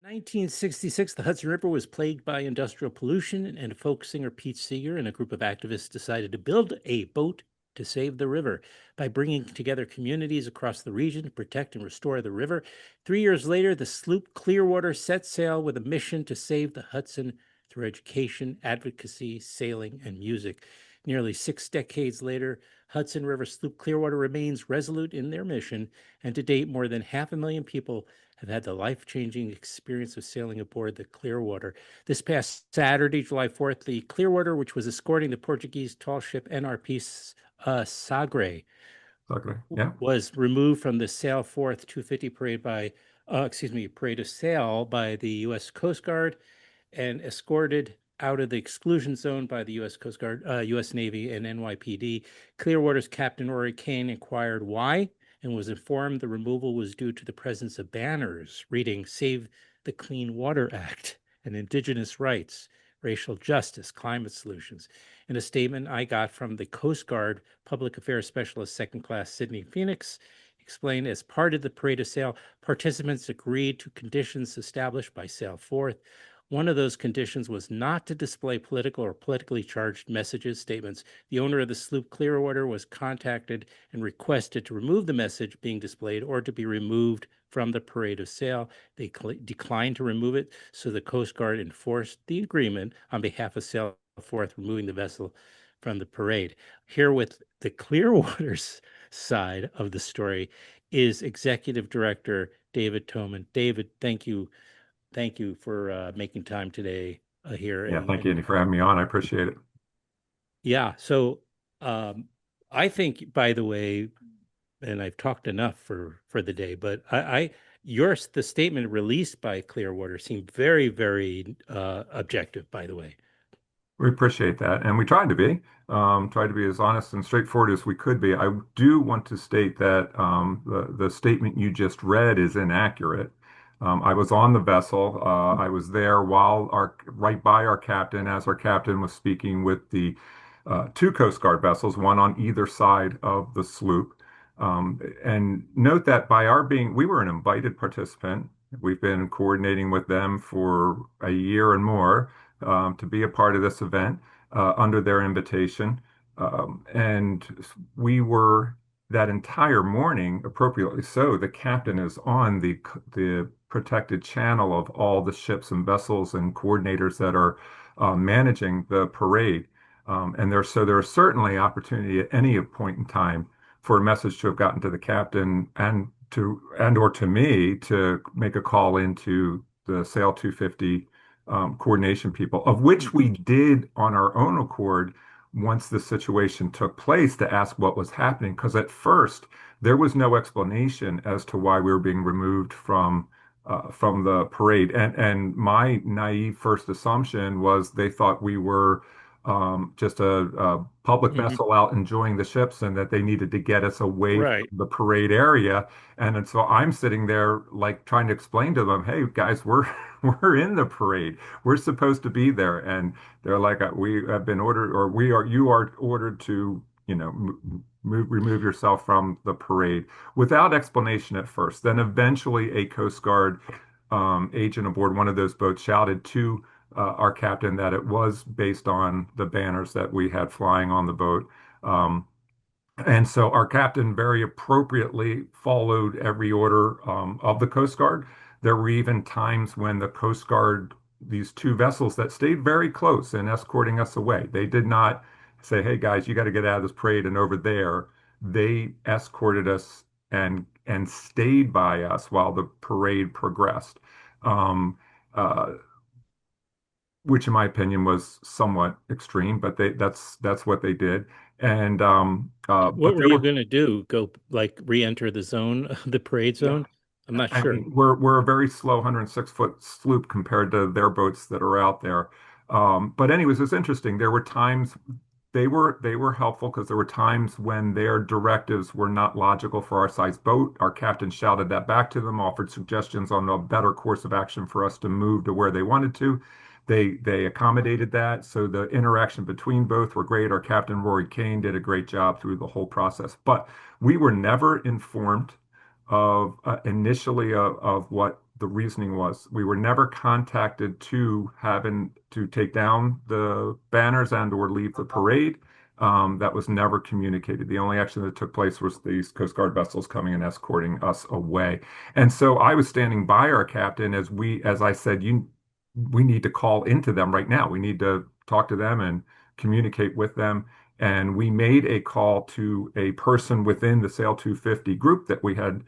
1966, the Hudson River was plagued by industrial pollution, and folk singer Pete Seeger and a group of activists decided to build a boat to save the river by bringing together communities across the region to protect and restore the river. 3 years later, the sloop Clearwater set sail with a mission to save the Hudson through education, advocacy, sailing, and music. Nearly 6 decades later, Hudson River sloop Clearwater remains resolute in their mission, and to date, more than 500,000 people have had the life-changing experience of sailing aboard the Clearwater. This past Saturday, July 4th, the Clearwater, which was escorting the Portuguese tall ship NRP Sagre, Exactly. Yeah. was removed from the Sail250 parade parade of sail by the U.S. Coast Guard and escorted out of the exclusion zone by the U.S. Coast Guard, U.S. Navy, and NYPD. Clearwater's Captain Rory Kane inquired why and was informed the removal was due to the presence of banners reading Save the Clean Water Act and Indigenous rights, racial justice, climate solutions. In a statement I got from the Coast Guard Public Affairs Specialist Second Class Sydney Phoenix, explained as part of the parade of sail, participants agreed to conditions established by Sail Forth. One of those conditions was not to display political or politically charged messages, statements. The owner of the sloop Clearwater was contacted and requested to remove the message being displayed or to be removed from the parade of sail. They declined to remove it, so the Coast Guard enforced the agreement on behalf of Sail Forth, removing the vessel from the parade. Here with the Clearwater's side of the story is Executive Director David Toman. David, thank you for making time today here. Yeah. Thank you, And Andy, for having me on. I appreciate it. yeah, so um, I think, by the way, and I've talked enough for the day, but the statement released by Clearwater seemed very, very objective, by the way. We appreciate that. And we tried to be as honest and straightforward as we could be. I do want to state that the statement you just read is inaccurate. I was on the vessel. I was there right by our captain, as our captain was speaking with the two Coast Guard vessels, one on either side of the sloop. And note that we were an invited participant. We've been coordinating with them for a year and more to be a part of this event under their invitation. And we were that entire morning, appropriately so. The captain is on the protected channel of all the ships and vessels and coordinators that are managing the parade. There is certainly opportunity at any point in time for a message to have gotten to the captain and or to me to make a call into the Sail 250 coordination people, of which we did on our own accord once the situation took place to ask what was happening. Because at first there was no explanation as to why we were being removed from the parade, and my naive first assumption was they thought we were just a public Mhm. vessel out enjoying the ships and that they needed to get us away from Right. the parade area. And so I'm sitting there like trying to explain to them, hey guys, we're we're in the parade. We're supposed to be there. And they're like, we have been ordered, or you are ordered to, remove yourself from the parade without explanation at first. Then eventually a Coast Guard agent aboard one of those boats shouted to our captain that it was based on the banners that we had flying on the boat. Um, and so our captain very appropriately followed every order of the Coast Guard. There were even times when the Coast Guard, these two vessels that stayed very close in escorting us away, they did not say, hey guys, you got to get out of this parade and over there. They escorted us and stayed by us while the parade progressed. Um, uh, which in my opinion was somewhat extreme, but that's what they did. And What but were there you were going to do? Go like re-enter the zone, the parade yeah, zone? I'm not I sure. mean we're a very slow 106-foot sloop compared to their boats that are out there. But anyways, it's interesting. There were times they were helpful because there were times when their directives were not logical for our size boat. Our captain shouted that back to them, offered suggestions on a better course of action for us to move to where they wanted to. They accommodated that, so the interaction between both were great. Our captain Rory Kane did a great job through the whole process, but we were never informed of initially of what the reasoning was. We were never contacted to having to take down the banners and or leave the parade. That was never communicated. The only action that took place was these Coast Guard vessels coming and escorting us away. And so I was standing by our captain as I said, we need to call into them right now. We need to talk to them and communicate with them. And we made a call to a person within the Sail250 group that we had,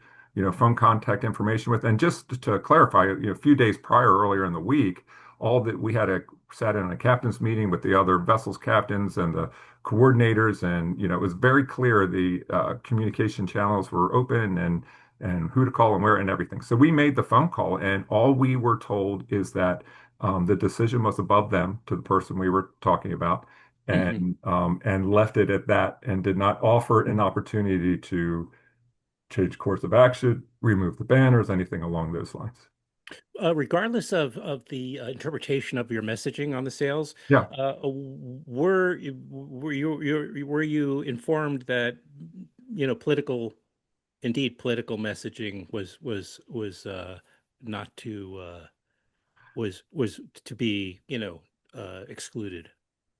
phone contact information with. And just to clarify, a few days prior, earlier in the week, all that we had sat in a captain's meeting with the other vessels captains and the coordinators, and it was very clear the communication channels were open and who to call and where and everything. So we made the phone call, and all we were told is that the decision was above them to the person we were talking about, Hmm. and left it at that, and did not offer an opportunity to change course of action, remove the banners, anything along those lines. Regardless of the interpretation of your messaging on the sales, Yeah. were you informed that political, indeed political messaging was not to was to be excluded?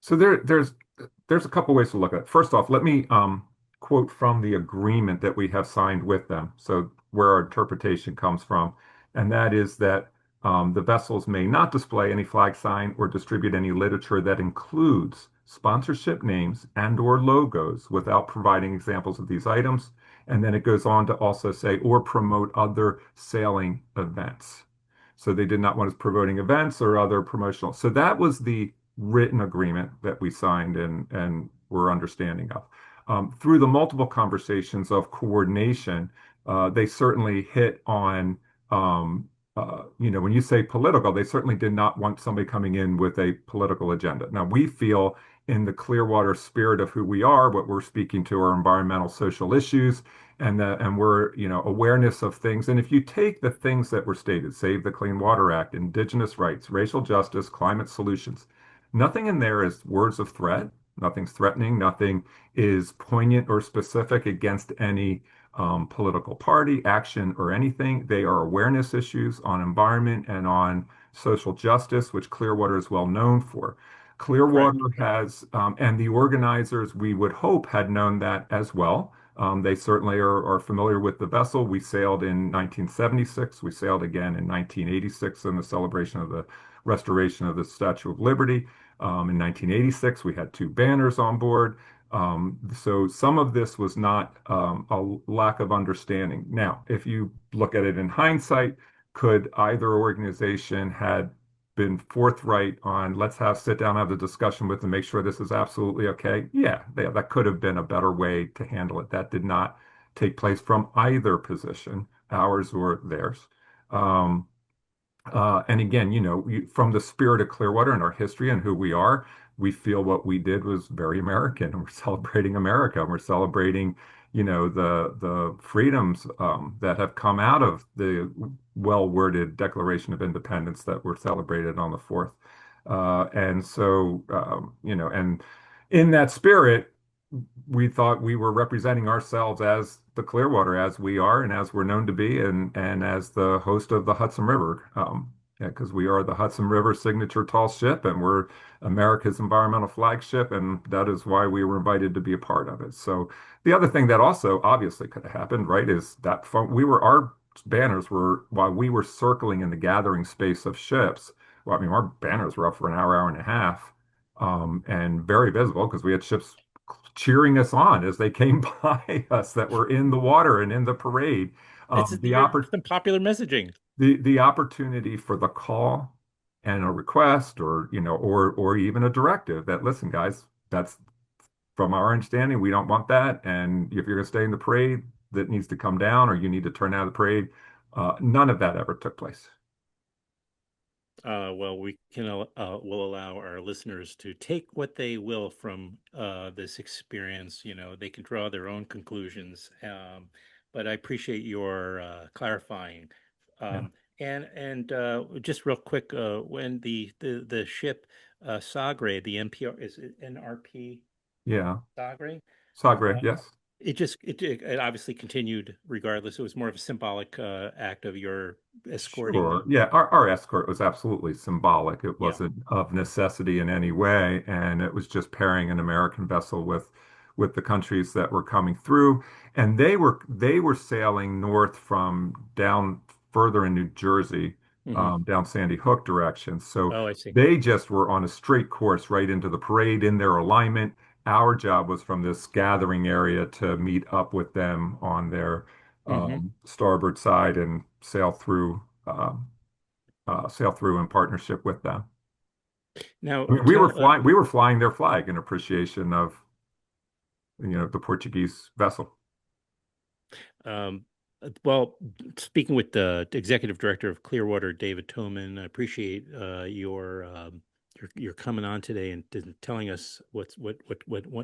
So there's a couple ways to look at it. First off, let me quote from the agreement that we have signed with them. So where our interpretation comes from, and that is that the vessels may not display any flag sign or distribute any literature that includes sponsorship names and or logos without providing examples of these items. And then it goes on to also say, or promote other sailing events. So they did not want us promoting events or other promotional. So that was the written agreement that we signed and were understanding of. Through the multiple conversations of coordination, they certainly hit on, when you say political, they certainly did not want somebody coming in with a political agenda. Now, we feel in the Clearwater spirit of who we are, what we're speaking to are environmental social issues, and we're, awareness of things. And if you take the things that were stated, Save the Clean Water Act, indigenous rights, racial justice, climate solutions, nothing in there is words of threat. Nothing's threatening. Nothing is poignant or specific against any political party, action, or anything. They are awareness issues on environment and on social justice, which Clearwater is well known for. Clearwater Correct. and the organizers, we would hope, had known that as well. They certainly are familiar with the vessel. We sailed in 1976. We sailed again in 1986 in the celebration of the restoration of the Statue of Liberty. In 1986, we had two banners on board. So some of this was not a lack of understanding. Now, if you look at it in hindsight, could either organization had been forthright on let's sit down, have the discussion with them, make sure this is absolutely okay? Yeah, that could have been a better way to handle it. That did not take place from either position, ours or theirs. Um, and again, from the spirit of Clearwater and our history and who we are, we feel what we did was very American, and we're celebrating America, and we're celebrating, the freedoms that have come out of the well-worded Declaration of Independence that were celebrated on the 4th. And so, and in that spirit, we thought we were representing ourselves as the Clearwater, as we are and as we're known to be, and as the host of the Hudson River. Yeah, because we are the Hudson River signature tall ship, and we're America's environmental flagship, and that is why we were invited to be a part of it. So the other thing that also obviously could have happened, right, is that our banners were, while we were circling in the gathering space of ships. Well, I mean, our banners were up for an hour, hour and a half, and very visible because we had ships cheering us on as they came by us that were in the water and in the parade. It's Um, the you're oppor some popular messaging. the opportunity for the call and a request, or or even a directive that, listen, guys, that's from our understanding, we don't want that, and if you're going to stay in the parade, that needs to come down, or you need to turn out of the parade. None of that ever took place. Well, will allow our listeners to take what they will from this experience. They can draw their own conclusions. But I appreciate your clarifying. Yeah, And just real quick, when the ship Sagre, the NPR, is it NRP yeah. Sagre? Sagre, yes. it obviously continued regardless. It was more of a symbolic act of your escorting Sure. them. Yeah, our escort was absolutely symbolic. It Yeah. wasn't of necessity in any way, and it was just pairing an American vessel with the countries that were coming through. And they were sailing north from down further in New Jersey, Hmm. down Sandy Hook direction. So Oh, I see. they just were on a straight course right into the parade in their alignment. Our job was from this gathering area to meet up with them on their Hmm. starboard side and um, sail through in partnership with them. Now I mean, tell we were flying their flag in appreciation of, the Portuguese vessel. Um, well, speaking with the executive director of Clearwater, David Toman, I appreciate your coming on today and telling us what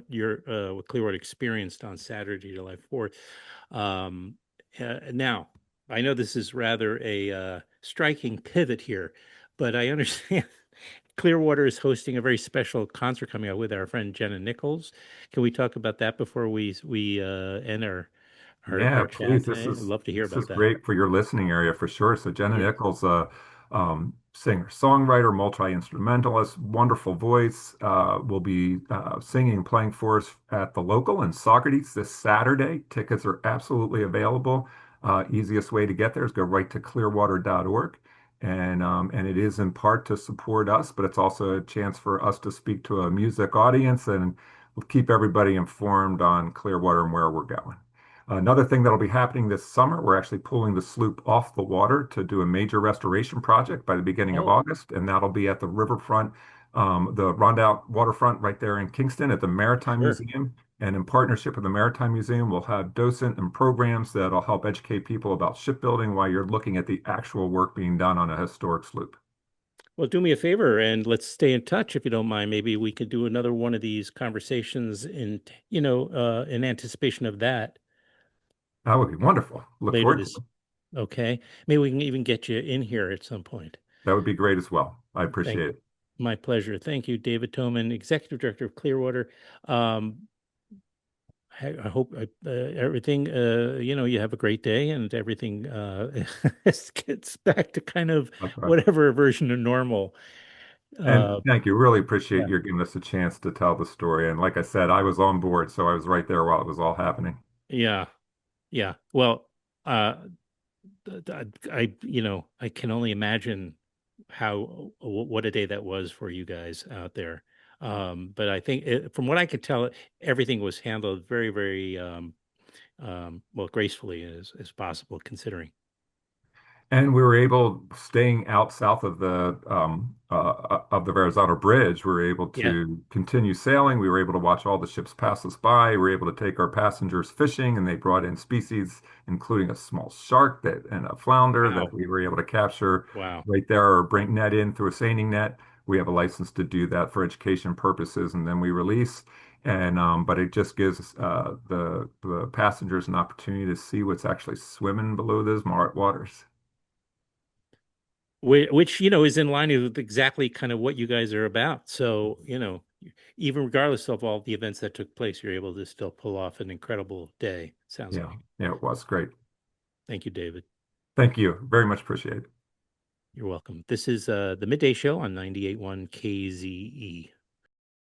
your what Clearwater experienced on Saturday, July 4th. Now, I know this is rather a striking pivot here, but I understand Clearwater is hosting a very special concert coming up with our friend Jenna Nichols. Can we talk about that before we end Yeah, our chat please. today? I'd love to hear This is about that. great for your listening area for sure. So Jenna Yes. Nichols, singer, songwriter, multi-instrumentalist, wonderful voice, will be singing and playing for us at the local in Socrates this Saturday. Tickets are absolutely available. Easiest way to get there is go right to clearwater.org. And it is in part to support us, but it's also a chance for us to speak to a music audience and we'll keep everybody informed on Clearwater and where we're going. Another thing that'll be happening this summer, we're actually pulling the sloop off the water to do a major restoration project by the beginning of Oh, August, and that'll be at the riverfront, the Rondout waterfront right there in Kingston at the Maritime sure. Museum. And in partnership with the Maritime Museum, we'll have docent and programs that'll help educate people about shipbuilding while you're looking at the actual work being done on a historic sloop. Well, do me a favor and let's stay in touch if you don't mind. Maybe we could do another one of these conversations in anticipation of that That would be wonderful. Look later forward to this. it. Okay. Maybe we can even get you in here at some point. That would be great as well. I Thank appreciate it. My pleasure. Thank you, David Toman, Executive Director of Clearwater. Um, I hope everything, you have a great day and everything gets back to kind of Likewise. whatever version of normal. And Uh, thank you. Really appreciate yeah, your giving us a chance to tell the story. And like I said, I was on board, so I was right there while it was all happening. yeah, yeah. Well, uh, I can only imagine what a day that was for you guys out there. But I think from what I could tell, everything was handled very, very well, gracefully as possible, considering. And we were able, staying out south of the Verrazano Bridge, we were able Yeah. to continue sailing. We were able to watch all the ships pass us by. We were able to take our passengers fishing, and they brought in species, including a small shark that and a flounder that Wow. we were able to capture Wow. right there or bring net in through a seining net. We have a license to do that for education purposes, and then we release. And but it just gives the passengers an opportunity to see what's actually swimming below those waters. Which, is in line with exactly kind of what you guys are about. So, even regardless of all the events that took place, you're able to still pull off an incredible day, sounds Yeah, like. yeah, it was great. Thank you, David. Thank you. Very much appreciate it. You're welcome. This is the Midday Show on 98.1 KZE.